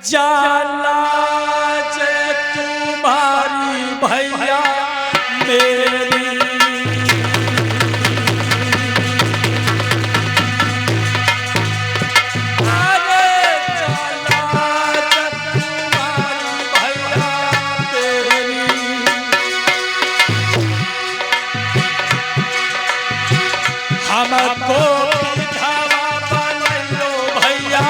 जाला जे तुम्हारी भैया मेरी हमको विधवा बनैलो भैया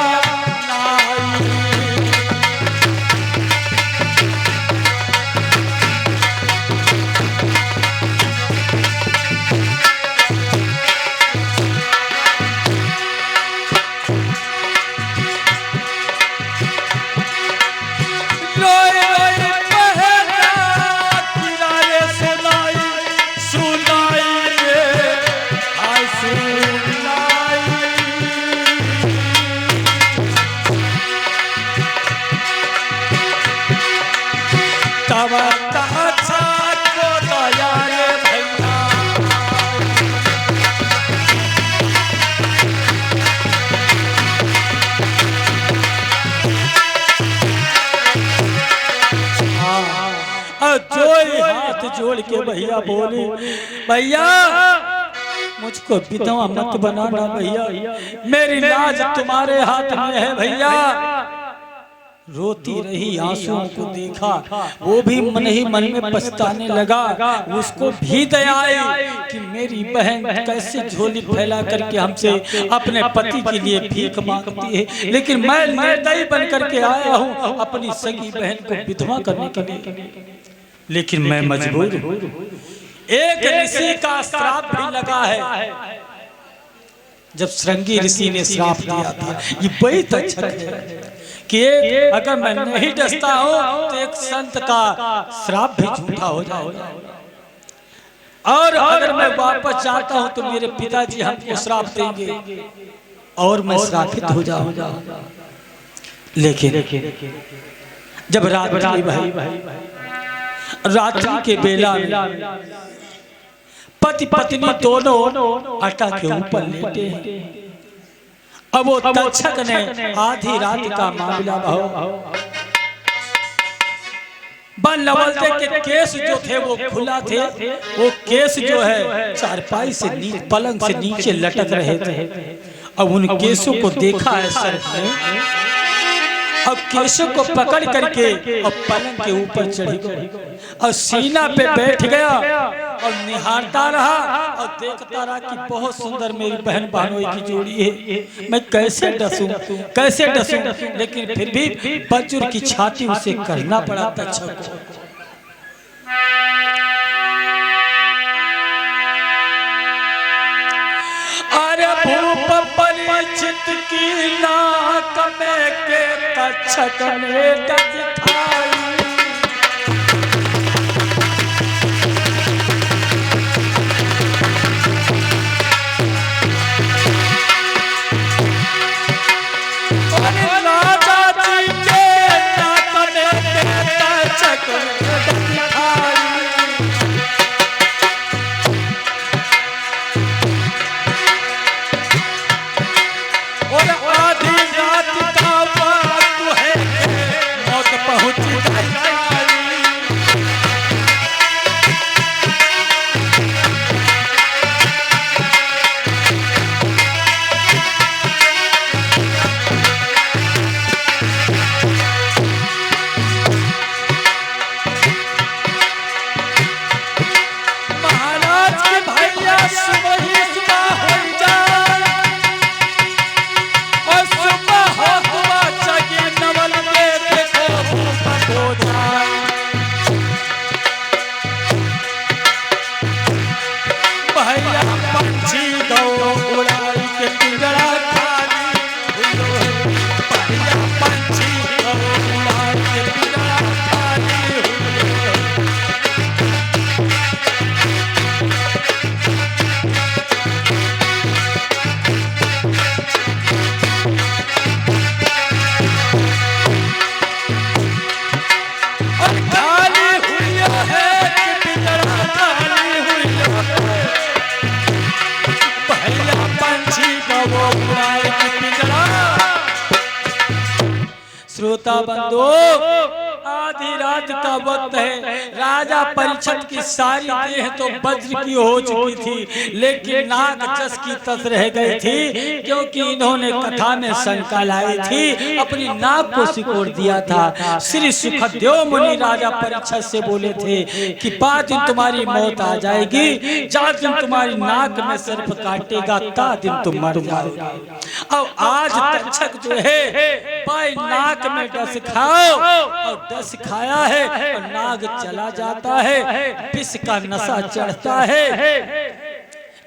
हाथ जोड़ के भैया बोले, भैया मुझको विधवा मत बनाना भैया, मेरी लाज तुम्हारे हाथ में है भैया। रोती रही आंसुओं को देखा, वो भी मन ही मन में पछताने लगा। उसको भी दया आई कि मेरी बहन कैसे झोली फैला करके हमसे अपने पति के लिए भीख मांगती है, लेकिन मैं निर्दयी बन करके आया हूँ अपनी सगी बहन को विधवा करने के लिए, लेकिन मैं मजबूर हूँ। एक ऋषि का श्राप भी लगा है। जब श्रृंगी ऋषि ने श्राप दिया था, ये बड़ी तक्षक है कि अगर मैं नहीं डसता हूँ तो एक संत का श्राप भी झूठा हो जाएगा, और अगर मैं वापस जाता हूँ तो मेरे पिताजी हमको श्राप देंगे और मैं श्रापित हो जाऊंगा। लेकिन जब रात्रि रात्रि के बेला पति पत्नी दोनों अटा के ऊपर लेटे हैं। अब वो तक्षक ने आधी रात का मामला बनलवलते के केस जो थे वो खुला थे, वो केस जो है चारपाई से पलंग से नीचे लटक रहे थे। अब उन केसों को देखा है सर्प ने, अब केशों को पकड़ करके अब पलंग के ऊपर चढ़ी गई और सीना पे बैठ गया और निहारता रहा और देखता रहा कि बहुत सुंदर मेरी बहन बहनोई की जोड़ी है, मैं कैसे डसूं कैसे डसूं। लेकिन फिर भी बजुर्ग की छाती उसे करना पड़ा तक्षक को। अरे भूप परिचित की नाक में के तक्षक ने दिखाई, पंछी श्रोता बंधु, आधी रात का वक्त है। राजा परीक्षित की सारी देह तो वज्र की हो चुकी थी, लेकिन नाक जस की तस रह गई थी, क्योंकि इन्होंने कथा में शंका लाई थी, अपनी नाक को सिकोड़ दिया था। श्री सुखदेव मुनि राजा परीक्षित से बोले थे कि 5 दिन तुम्हारी मौत आ जाएगी, 4 दिन तुम्हारी नाक में सर्प काटेगा, ता दिन तुम मर जाओगे। अब आज तक्षक जो है भाई नाक में डस खाओ, और डस खाया है और नाग चला जाता है, विष का नशा चढ़ता है,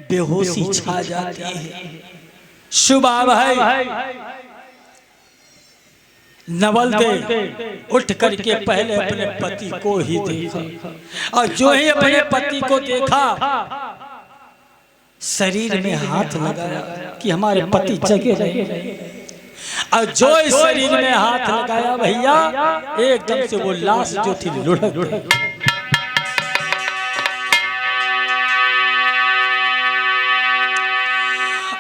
बेहोशी छा जाती है। शुभा भाई नवल दे उठ करके पहले अपने पति को ही देखा, और जो ही अपने पति को देखा शरीर में हाथ लगाया कि हमारे पति जगे रहे, और जो इस शरीर में हाथ लगाया भैया, एकदम से वो लाश जो थी लुढ़क गई।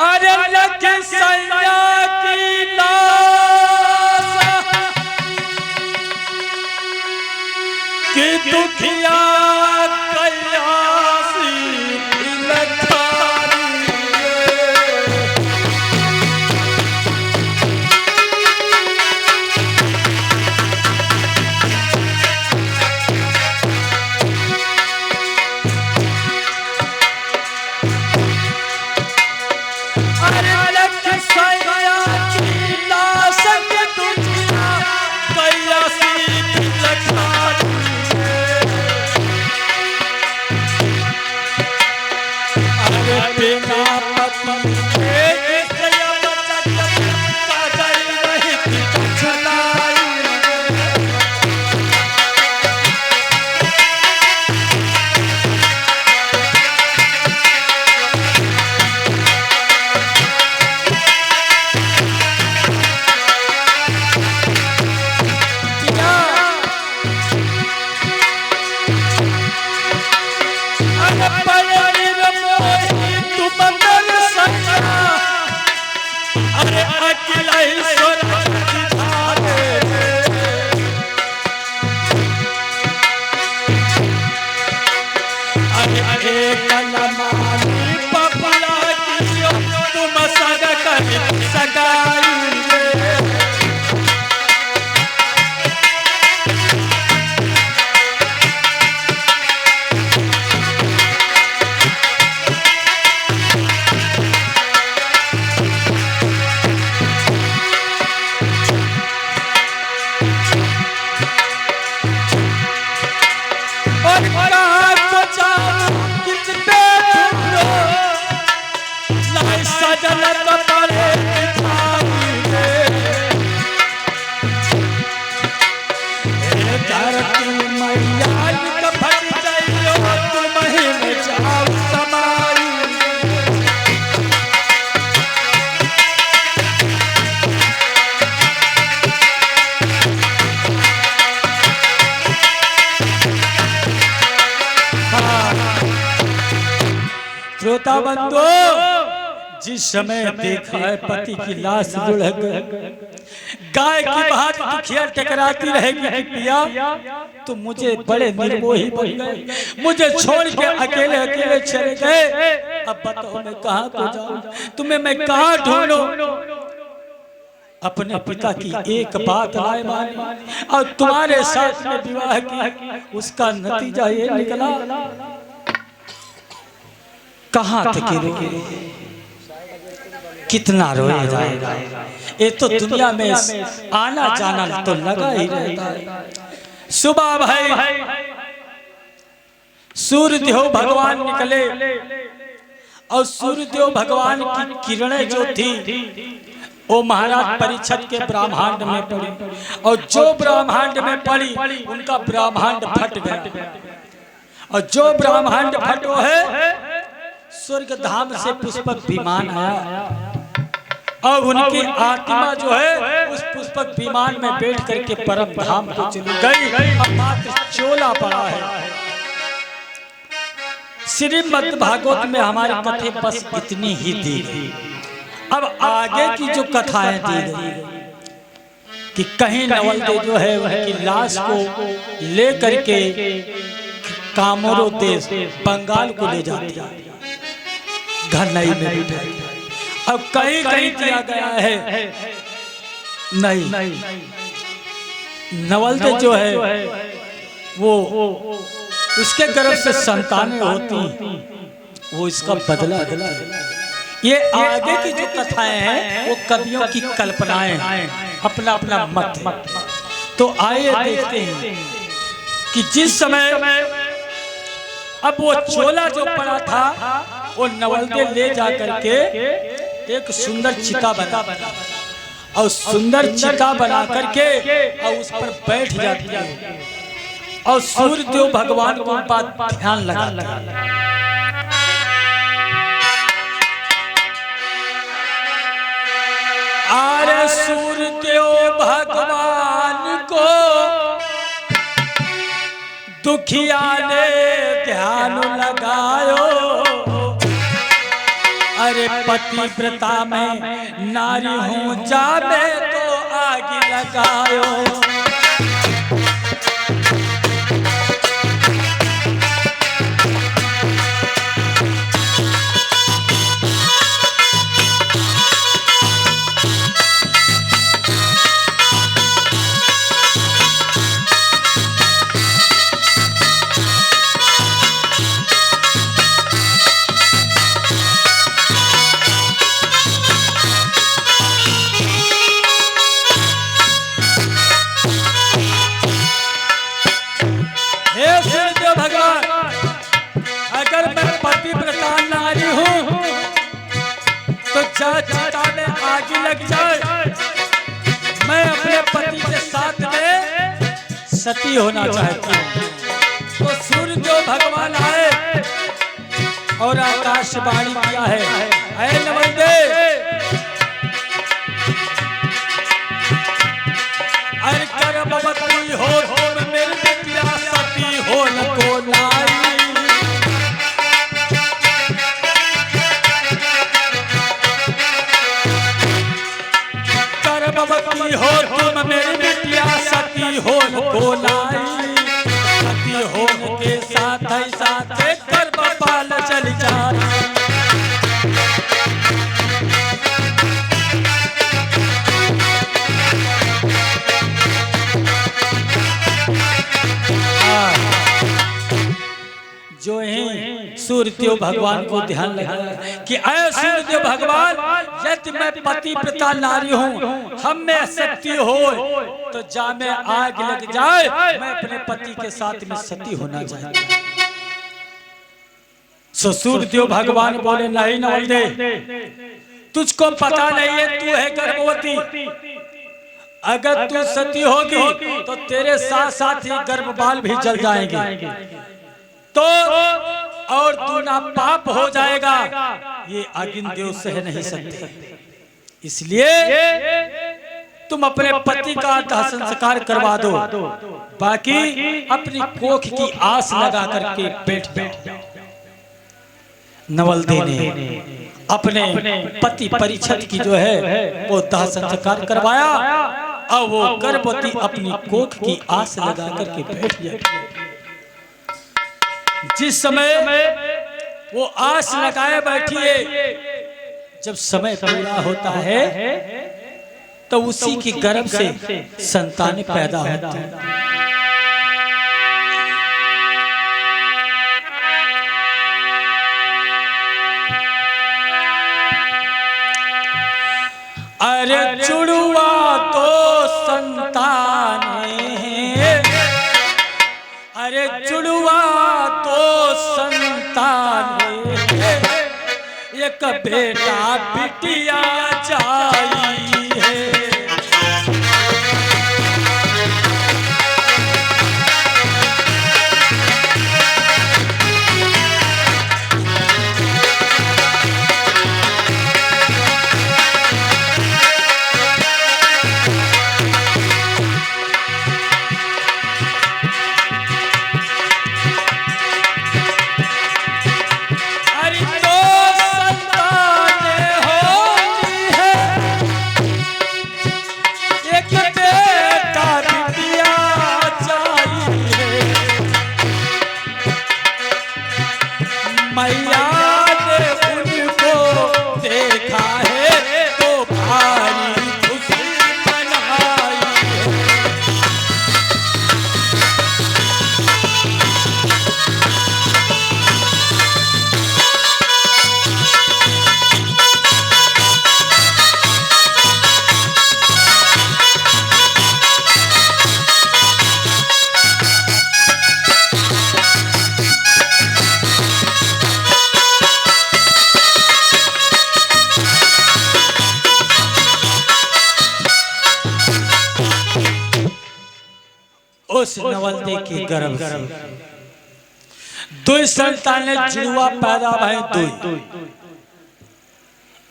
अरे लगे सैया की लाश कि दुखिया कयासी श्रोता बंधु, जिस समय देखा है पति की लाश लुढ़क गाय की बात दुखिया टकराती रहेगी कि पिया तो मुझे बड़े निर्मोही बन गए, मुझे छोड़ के अकेले अकेले चले गए, अब बताओ मैं कहाँ को जाऊं, तुम्हें मैं कहाँ ढूंढूं। अपने पिता की एक बात लाए मानी और तुम्हारे साथ में विवाह की, उसका नतीजा ये निकला कहाँ तक रोए, कितना रोया जाएगा। ये तो दुनिया में आना जाना तो लगा ही रहता है। सुबह भाई सूर्यदेव भगवान निकले और सूर्यदेव भगवान की किरणें जो थी वो महाराज परीक्षित के ब्रह्मांड में पड़ी, और जो ब्रह्मांड में पड़ी उनका ब्रह्मांड फट गया, और जो ब्रह्मांड फटो है स्वर्ग धाम से पुष्पक विमान आया, और उनकी आत्मा जो है उस पुष्पक विमान में बैठ करके परम धाम को चली गई, और मात्र चोला पड़ा है। श्रीमद् भागवत में हमारी कथे बस इतनी ही दी गई। अब आगे की जो कथाएं दी गई कि कहीं नवलदे जो है उनकी लाश को लेकर के कामोरो देश बंगाल को ले जाती है, घरनई में बिठाई। अब कहीं कहीं दिया गया है नहीं, नवलदे जो है वो उसके गर्भ से संतानें होती, वो इसका बदला देती है। ये आगे की जो कथाएं हैं वो कवियों की कल्पनाएं हैं, अपना अपना मत। तो आइए देखते हैं कि जिस समय अब वो चोला जो पड़ा था वो नवलदे ले जा करके एक सुंदर चिता बना, और सुंदर चिता बना करके और उस पर बैठ जाती है, और सूर्यदेव भगवान को बात ध्यान लगा। अरे सूर्यदेव भगवान को दुखिया ने ध्यान लगायो, अरे पतिव्रता में नारी हूँ जावे तो आग लगायो। चिता में आग लग जाए, मैं अपने पति के साथ में सती होना चाहती हूँ। तो सूर्यदेव भगवान आए और आकाशवाणी किया है, ऐ नवलदे, अरे गर्भवती हो मेरी बिटिया सती हो न को नारी, गर्भवती हो तुम मेरी बिटिया सती हो न को नारी, सती होने के साथ ही साथ गर्भपाल चली जाए। जो ही सूर्यदेव भगवान को ध्यान लगाया कि ऐ सूर्यदेव भगवान, यदि मैं पतिव्रता नारी हूँ, हम में शक्ति हो तो जा में आग लग जाए, मैं अपने पति के साथ में सती होना चाहती हूँ। सो सूर्यदेव भगवान बोले, नहीं नवलदे, तुझको पता नहीं है तू है गर्भवती, अगर तू सती होगी तो तेरे साथ साथ ही गर्भबाल भी जल जाएंगे, तो और तू ना पाप हो जाएगा, ये अग्नि देव सह नहीं सकते, इसलिए तुम अपने पति का दाह संस्कार करवा दो, बाकी अपनी कोख की आस लगा करके बैठ जाओ। नवलदे ने अपने पति परीक्षित की जो है वो दाह संस्कार करवाया, और वो गर्भवती अपनी कोख की आस लगा करके बैठ गई। जिस समय वो आस लगाए बैठी है, जब समय पूरा होता है तो उसी की गर्भ से संतान पैदा होती है। अरे जुड़वा तो संतान है, अरे जुड़वा तो संतान है, एक बेटा बिटिया चाहिए है। उस नवलते के गर्भ से दुई संतान जुड़वा पैदा भय। दुई,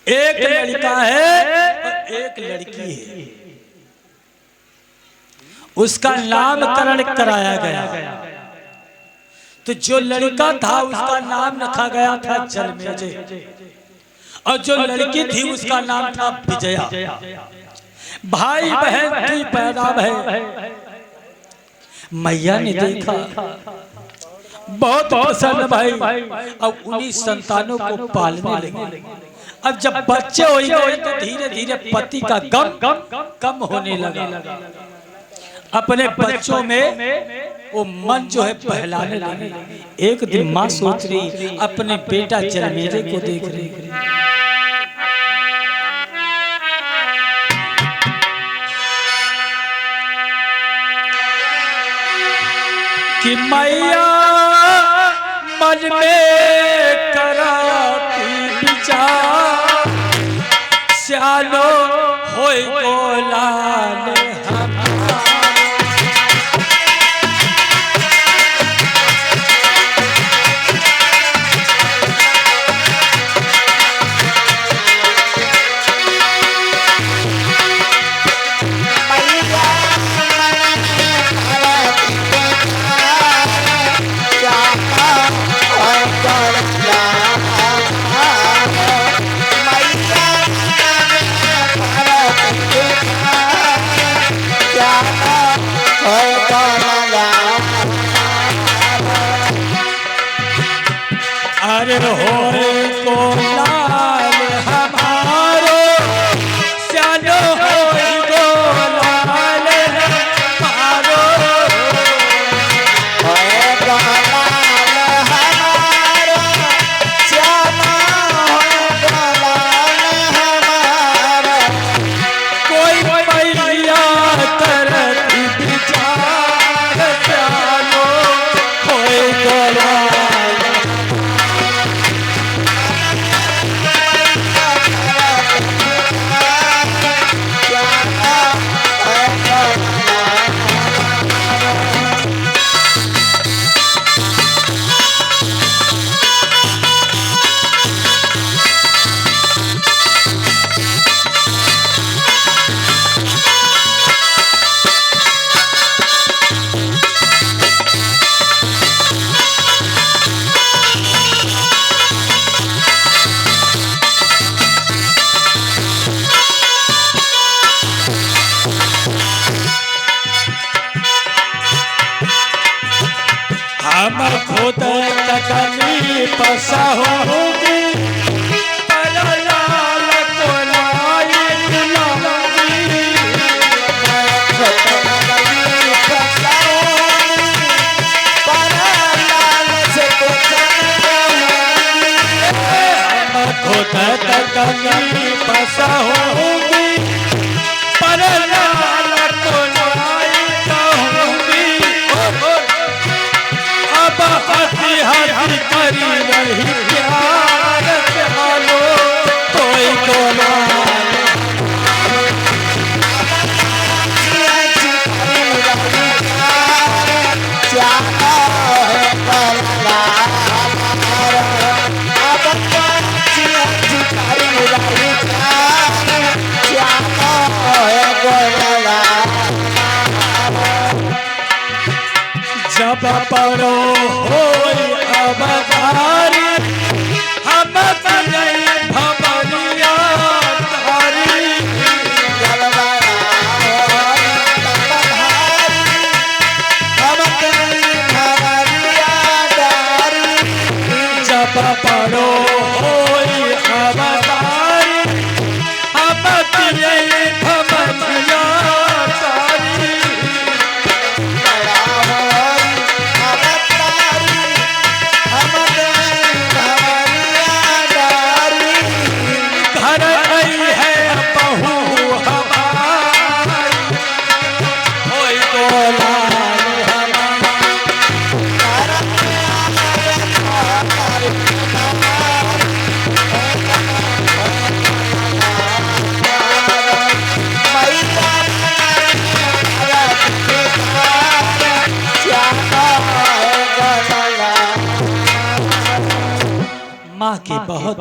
एक लड़का है और एक लड़की है। उसका नामकरण कराया गया। तो जो लड़का था उसका नाम रखा गया था जन्मेजय, और जो लड़की थी उसका नाम था विजया। भाई बहन दुई पैदा भय। मैया ने देखा, बहुत प्रसन्न भाई। अब उन्हीं संतानों को पालने लगे। अब जब बच्चे हो गए तो धीरे धीरे पति का गम कम होने लगा। अपने बच्चों में वो मन जो है बहलाने लगे। एक दिन माँ सोच रही, अपने बेटा जन्मेजय को देख रही कि मैया मन में कराती विचार, श्यालो होई गोलाल अरे होए को लाल हमारो, श्यालो होए को लाल हमारो, होए को लाल हमारो, श्यालो होए को लाल हमारो। कोई मैया करती विचार, श्यालो होए को लाल। हमर खुद तकनी पसा होगी, पर लाल को लाई लागी। खुद तकनी पसा होगी, पर लाल से कुछ नहीं। हमर खुद तकनी पसा होगी, पर लाल को लाई कहूँगी। हसी हसी करी रही प्यार, श्यालो कोई को जब परो होई अवतारी, हम भमरिया तारी। जब परो होई अवतारी, हम भमरिया तारी। जब परो होई अवतारी, हम भमरिया तारी।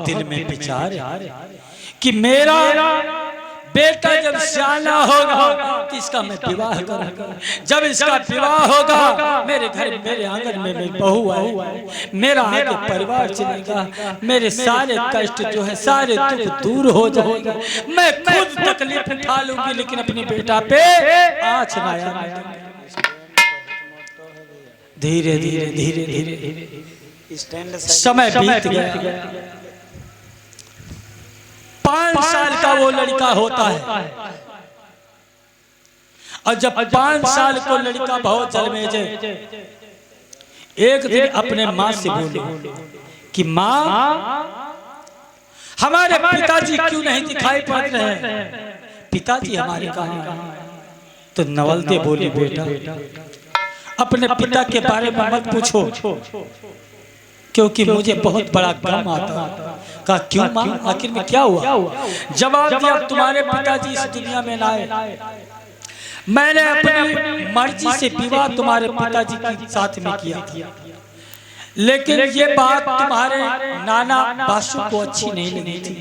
दिल में विचार कि मेरा बेटा जब सियाना होगा तो इसका मैं विवाह करूंगा। जब इसका विवाह होगा मेरे घर मेरे आंगन में मेरी बहू आएगी, मेरा आगे परिवार चलेगा, मेरे सारे कष्ट जो है सारे दुख दूर हो जाएगा। मैं खुद तकलीफ उठा लूंगी लेकिन अपने बेटा पे आँच ना आए। धीरे धीरे धीरे धीरे समय बीत गया। 5 साल का वो लड़का होता है और जब 5 साल को लड़का बहुत जलमेजे एक दिन अपने माँ से बोले कि माँ हमारे पिताजी क्यों नहीं दिखाई पड़ रहे हैं, पिताजी हमारे कहाँ हैं? तो नवलते बोली बेटा अपने पिता के बारे में मत पूछो क्योंकि मुझे बहुत बड़ा गम आता। कहा क्यों माँ, आखिर में क्या हुआ? जवाब दिया तुम्हारे पिताजी इस दुनिया में लाए, मैंने अपनी मर्जी से विवाह तुम्हारे पिताजी के साथ में किया, लेकिन ये बात तुम्हारे नाना बासु को अच्छी नहीं लगी थी,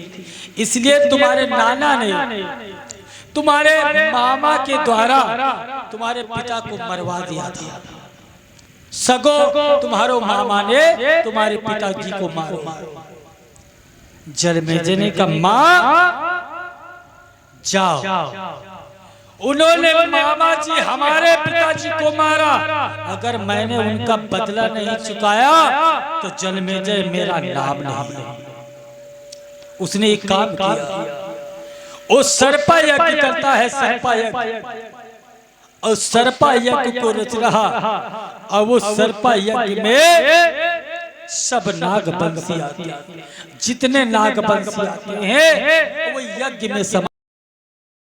इसलिए तुम्हारे नाना ने तुम्हारे मामा के द्वारा तुम्हारे पिता को मरवा दिया था। सगो तुम्हारो मामा ने तुम्हारे पिताजी को मारा। जलमेजे ने कहा माँ जाओ, उन्होंने मामा जी हमारे पिताजी को मारा, अगर मैंने उनका बदला नहीं चुकाया तो जलमेजे मेरा नाम नहीं। उसने एक काम किया, वो सर्पा यज्ञ करता है, सर्पा यज्ञ, और सर्पा यज्ञ को रच रहा और वो सर्पा यज्ञ में सब नाग बंसी आते हैं, जितने नाग बंसी आते हैं वो यज्ञ में समा